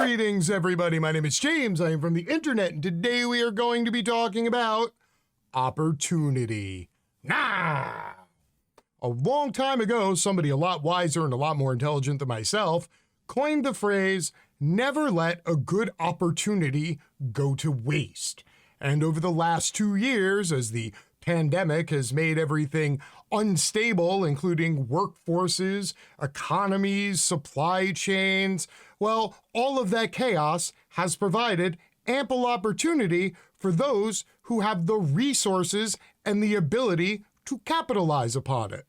Greetings, everybody. My name is James. I am from the internet, and today we are going to be talking about opportunity. A long time ago, somebody a lot wiser and a lot more intelligent than myself coined the phrase, never let a good opportunity go to waste. And over the last 2 years, as the pandemic has made everything unstable, including workforces, economies, supply chains, well, all of that chaos has provided ample opportunity for those who have the resources and the ability to capitalize upon it.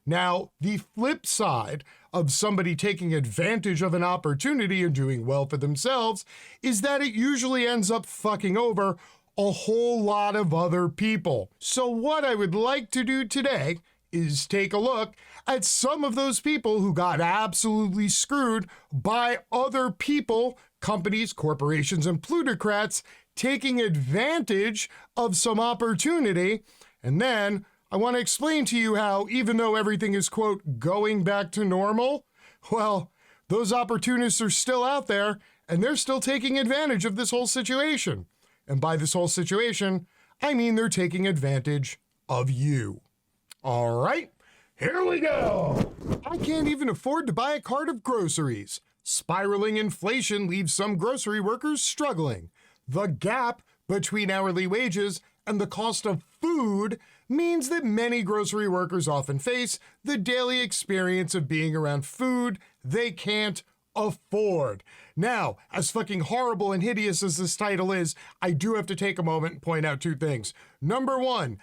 Now, the flip side of somebody taking advantage of an opportunity and doing well for themselves is that it usually ends up fucking over a whole lot of other people. So what I would like to do today is take a look at some of those people who got absolutely screwed by other people, companies, corporations, and plutocrats taking advantage of some opportunity. And then I want to explain to you how, even though everything is, quote, going back to normal, well, those opportunists are still out there and they're still taking advantage of this whole situation. And by this whole situation, I mean they're taking advantage of you. All right, here we go. I can't even afford to buy a cart of groceries. Spiraling inflation leaves some grocery workers struggling. The gap between hourly wages and the cost of food means that many grocery workers often face the daily experience of being around food they can't afford. Now, as fucking horrible and hideous as this title is, I do have to take a moment and point out two things. Number one,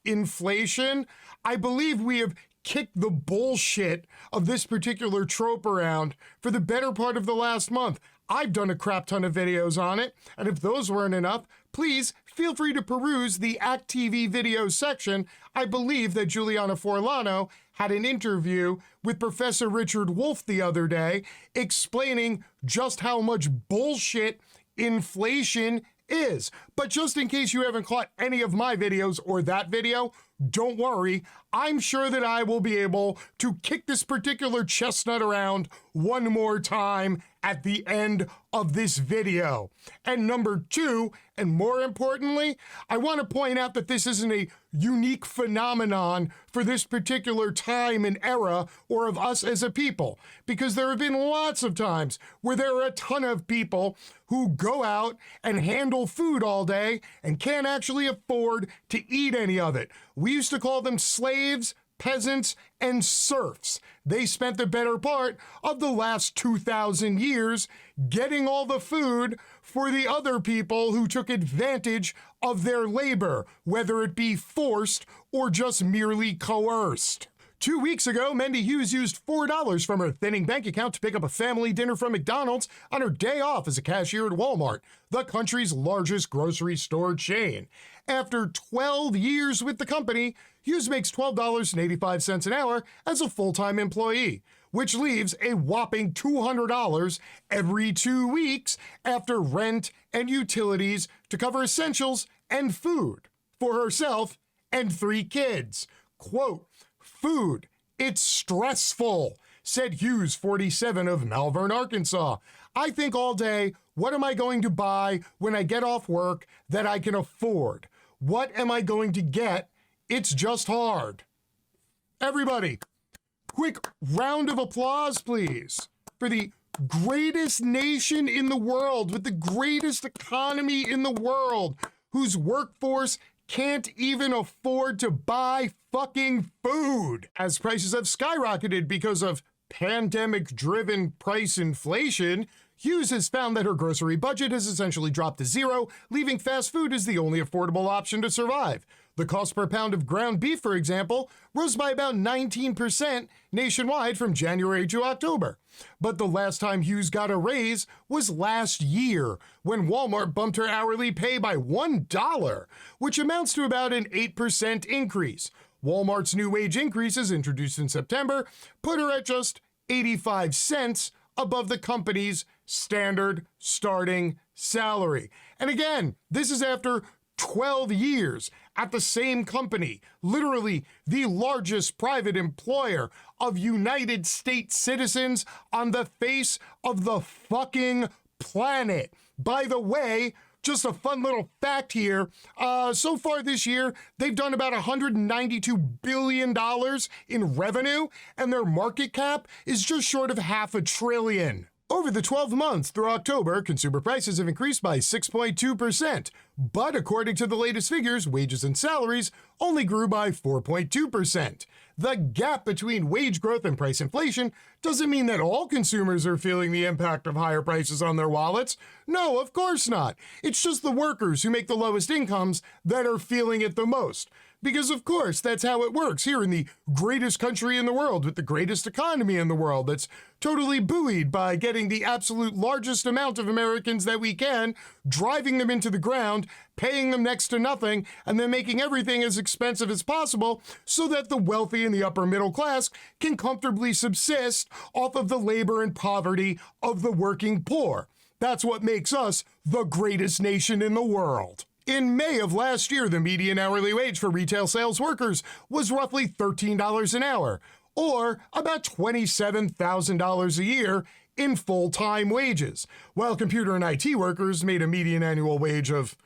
inflation. I believe we have kicked the bullshit of this particular trope around for the better part of the last month. I've done a crap ton of videos on it, and if those weren't enough, please feel free to peruse the act.tv video section. I believe that Juliana Forlano had an interview with Professor Richard Wolff the other day explaining just how much bullshit inflation is. But just in case you haven't caught any of my videos or that video, don't worry, I'm sure that I will be able to kick this particular chestnut around one more time at the end of this video. And number two, and more importantly, I want to point out that this isn't a unique phenomenon for this particular time and era or of us as a people, because there have been lots of times where there are a ton of people who go out and handle food all day and can't actually afford to eat any of it. We used to call them slaves, peasants, and serfs. They spent the better part of the last 2,000 years getting all the food for the other people who took advantage of their labor, whether it be forced or just merely coerced. 2 weeks ago, Mendy Hughes used $4 from her thinning bank account to pick up a family dinner from McDonald's on her day off as a cashier at Walmart, the country's largest grocery store chain. After 12 years with the company, Hughes makes $12.85 an hour as a full-time employee, which leaves a whopping $200 every 2 weeks after rent and utilities to cover essentials and food for herself and 3 kids. Quote, "Food, it's stressful," said Hughes, 47, of Malvern, Arkansas. "I think all day, what am I going to buy when I get off work that I can afford? What am I going to get? It's just hard." Everybody, quick round of applause, please, for the greatest nation in the world with the greatest economy in the world, whose workforce can't even afford to buy fucking food. As prices have skyrocketed because of pandemic-driven price inflation, Hughes has found that her grocery budget has essentially dropped to zero, leaving fast food as the only affordable option to survive. The cost per pound of ground beef, for example, rose by about 19% nationwide from January to October. But the last time Hughes got a raise was last year, when Walmart bumped her hourly pay by $1, which amounts to about an 8% increase. Walmart's new wage increases, introduced in September, put her at just 85 cents above the company's standard starting salary. And again, this is after 12 years at the same company, literally the largest private employer of United States citizens on the face of the fucking planet. By the way, just a fun little fact here. So far this year, they've done about $192 billion in revenue, and their market cap is just short of $500 billion. Over the 12 months through October, consumer prices have increased by 6.2%. But according to the latest figures, wages and salaries only grew by 4.2%. The gap between wage growth and price inflation doesn't mean that all consumers are feeling the impact of higher prices on their wallets. No, of course not. It's just the workers who make the lowest incomes that are feeling it the most. Because, of course, that's how it works here in the greatest country in the world with the greatest economy in the world that's totally buoyed by getting the absolute largest amount of Americans that we can, driving them into the ground, paying them next to nothing, and then making everything as expensive as possible so that the wealthy and the upper middle class can comfortably subsist off of the labor and poverty of the working poor. That's what makes us the greatest nation in the world. In May of last year, the median hourly wage for retail sales workers was roughly $13 an hour, or about $27,000 a year in full-time wages, while computer and IT workers made a median annual wage of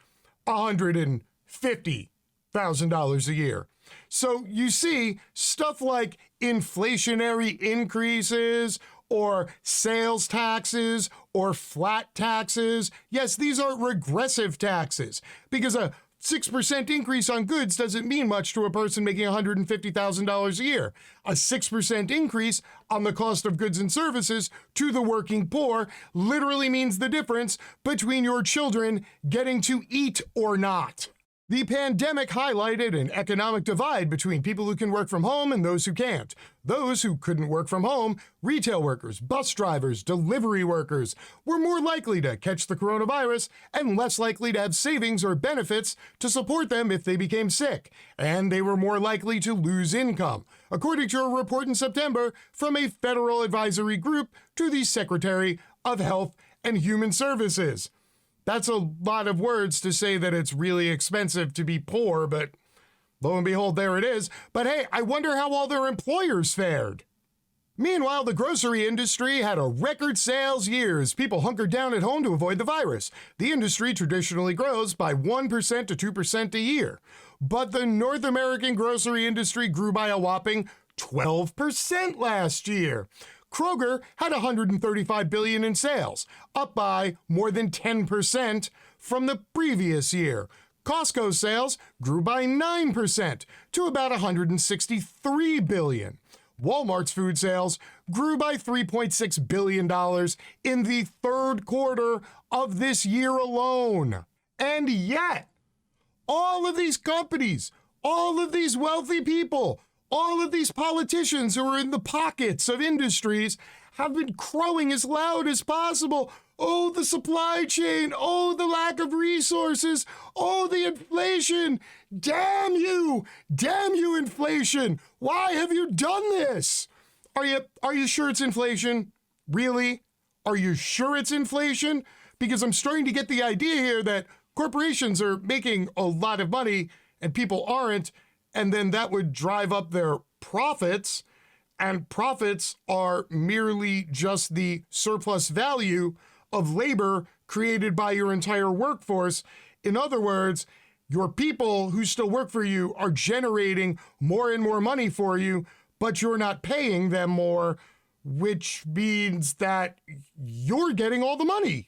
$150,000 a year. So you see, stuff like inflationary increases or sales taxes or flat taxes. Yes, these are regressive taxes because a 6% increase on goods doesn't mean much to a person making $150,000 a year. A 6% increase on the cost of goods and services to the working poor literally means the difference between your children getting to eat or not. The pandemic highlighted an economic divide between people who can work from home and those who can't. Those who couldn't work from home, retail workers, bus drivers, delivery workers, were more likely to catch the coronavirus and less likely to have savings or benefits to support them if they became sick. And they were more likely to lose income, according to a report in September from a federal advisory group to the Secretary of Health and Human Services. That's a lot of words to say that it's really expensive to be poor, but lo and behold, there it is. But hey, I wonder how all their employers fared. Meanwhile, the grocery industry had a record sales year as people hunkered down at home to avoid the virus. The industry traditionally grows by 1% to 2% a year. But the North American grocery industry grew by a whopping 12% last year. Kroger had $135 billion in sales, up by more than 10% from the previous year. Costco's sales grew by 9% to about $163 billion. Walmart's food sales grew by $3.6 billion in the third quarter of this year alone. And yet, all of these companies, all of these wealthy people, all of these politicians who are in the pockets of industries have been crowing as loud as possible. Oh, the supply chain. Oh, the lack of resources. Oh, the inflation. Damn you. Damn you, inflation. Why have you done this? Are you sure it's inflation? Really? Are you sure it's inflation? Because I'm starting to get the idea here that corporations are making a lot of money and people aren't. And then that would drive up their profits, and profits are merely just the surplus value of labor created by your entire workforce. In other words, your people who still work for you are generating more and more money for you, but you're not paying them more, which means that you're getting all the money.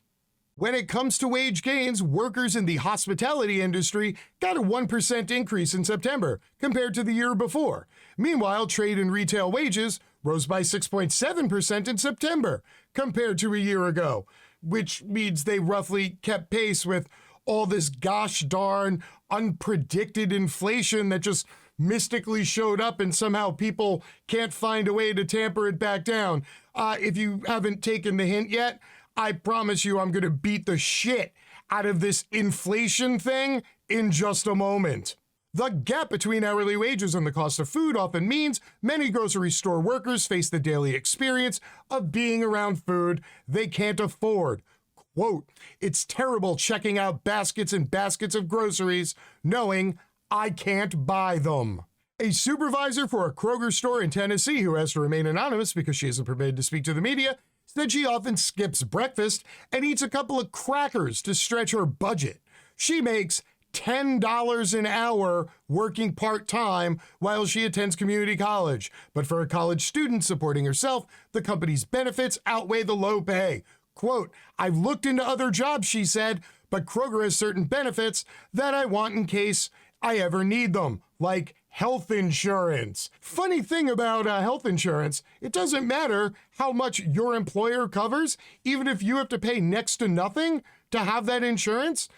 When it comes to wage gains, workers in the hospitality industry got a 1% increase in September compared to the year before. Meanwhile, trade and retail wages rose by 6.7% in September compared to a year ago, which means they roughly kept pace with all this gosh darn unpredicted inflation that just mystically showed up and somehow people can't find a way to tamper it back down. If you haven't taken the hint yet, I promise you I'm going to beat the shit out of this inflation thing in just a moment. The gap between hourly wages and the cost of food often means many grocery store workers face the daily experience of being around food they can't afford. Quote, "It's terrible checking out baskets and baskets of groceries knowing I can't buy them." A supervisor for a Kroger store in Tennessee who has to remain anonymous because she isn't permitted to speak to the media said she often skips breakfast and eats a couple of crackers to stretch her budget. She makes $10 an hour working part-time while she attends community college. But for a college student supporting herself, the company's benefits outweigh the low pay. Quote, "I've looked into other jobs," she said, "but Kroger has certain benefits that I want in case I ever need them, like health insurance." Funny thing about health insurance, it doesn't matter how much your employer covers, even if you have to pay next to nothing to have that insurance.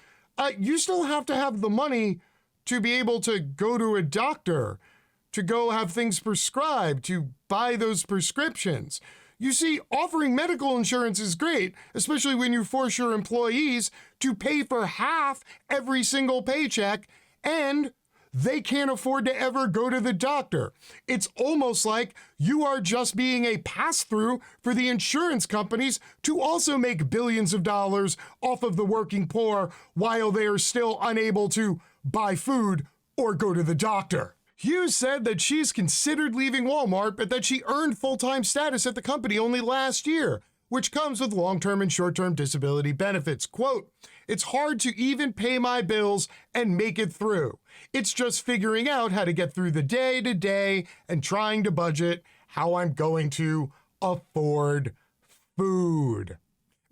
You still have to have the money to be able to go to a doctor, to go have things prescribed, to buy those prescriptions. You see, offering medical insurance is great, especially when you force your employees to pay for half every single paycheck, and they can't afford to ever go to the doctor. It's almost like you are just being a pass-through for the insurance companies to also make billions of dollars off of the working poor while they are still unable to buy food or go to the doctor. Hughes said that she's considered leaving Walmart, but that she earned full-time status at the company only last year, which comes with long-term and short-term disability benefits. Quote, "It's hard to even pay my bills and make it through. It's just figuring out how to get through the day to day and trying to budget how I'm going to afford food."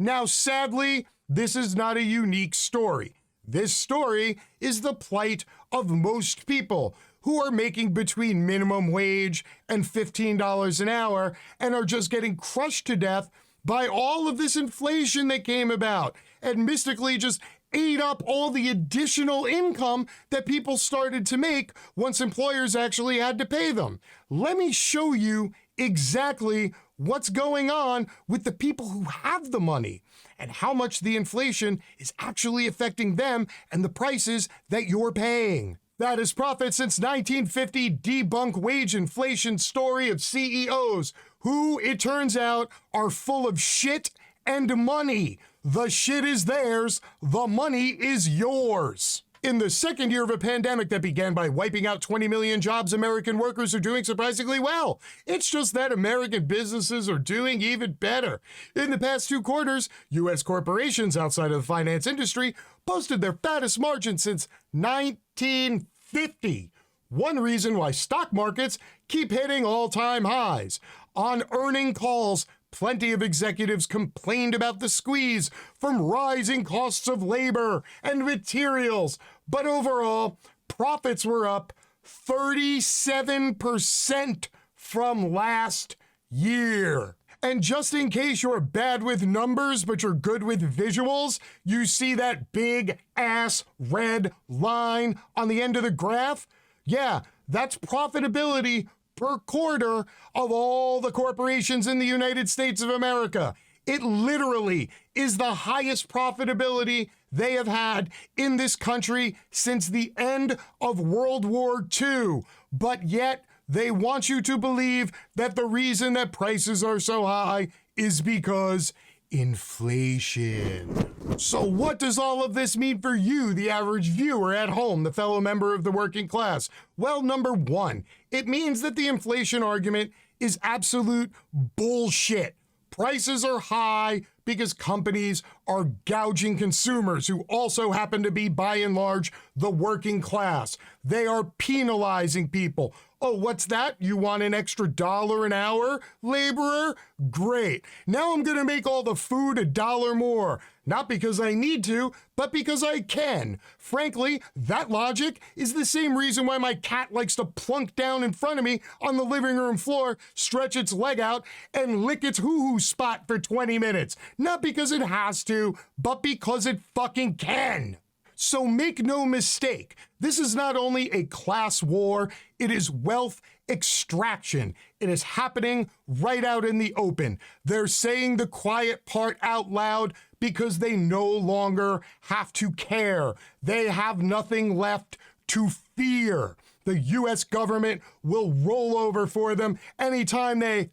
Now, sadly, this is not a unique story. This story is the plight of most people who are making between minimum wage and $15 an hour and are just getting crushed to death by all of this inflation that came about and mystically just ate up all the additional income that people started to make once employers actually had to pay them. Let me show you exactly what's going on with the people who have the money and how much the inflation is actually affecting them and the prices that you're paying. That is Profit Since 1950 debunk wage inflation story of CEOs who, it turns out, are full of shit and money. The shit is theirs, the money is yours. In the second year of a pandemic that began by wiping out 20 million jobs, American workers are doing surprisingly well. It's just that American businesses are doing even better. In the past 2 quarters, U.S. corporations outside of the finance industry posted their fattest margin since 1950. One reason why stock markets keep hitting all-time highs. On earning calls, plenty of executives complained about the squeeze from rising costs of labor and materials, but overall, profits were up 37% from last year. And just in case you're bad with numbers, but you're good with visuals, you see that big ass red line on the end of the graph? Yeah, that's profitability per quarter of all the corporations in the United States of America. It literally is the highest profitability they have had in this country since the end of World War II. But yet, they want you to believe that the reason that prices are so high is because inflation. So what does all of this mean for you, the average viewer at home, the fellow member of the working class? Well, number one, it means that the inflation argument is absolute bullshit. Prices are high because companies are gouging consumers who also happen to be, by and large, the working class. They are penalizing people. Oh, what's that? You want an extra $1 an hour, laborer? Great. Now I'm going to make all the food $1 more. Not because I need to, but because I can. Frankly, that logic is the same reason why my cat likes to plunk down in front of me on the living room floor, stretch its leg out, and lick its hoo-hoo spot for 20 minutes. Not because it has to, but because it fucking can. So make no mistake, this is not only a class war, it is wealth extraction. It is happening right out in the open. They're saying the quiet part out loud because they no longer have to care. They have nothing left to fear. The U.S. government will roll over for them anytime they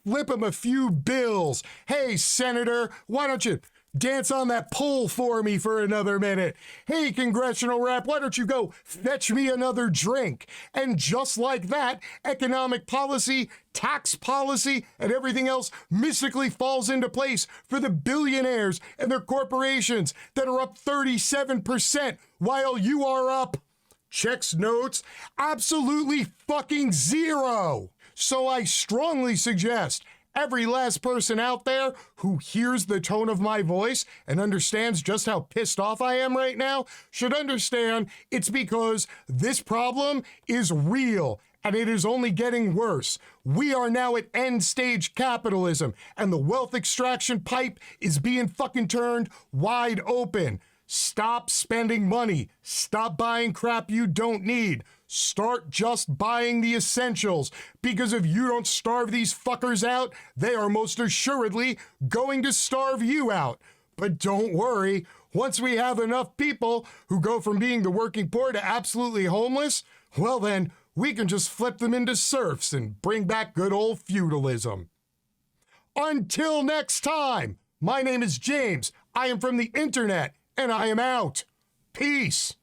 flip them a few bills. Hey, Senator, why don't you Dance on that pole for me for another minute. Hey, congressional rep, why don't you go fetch me another drink? And just like that, economic policy, tax policy, and everything else mystically falls into place for the billionaires and their corporations that are up 37% while you are up, checks notes, absolutely fucking zero. So I strongly suggest every last person out there who hears the tone of my voice and understands just how pissed off I am right now should understand it's because this problem is real and it is only getting worse. We are now at end stage capitalism and the wealth extraction pipe is being fucking turned wide open. Stop spending money. Stop buying crap you don't need. Start just buying the essentials, because if you don't starve these fuckers out, they are most assuredly going to starve you out. But don't worry, once we have enough people who go from being the working poor to absolutely homeless, well then, we can just flip them into serfs and bring back good old feudalism. Until next time, my name is James. I am from the internet, and I am out. Peace.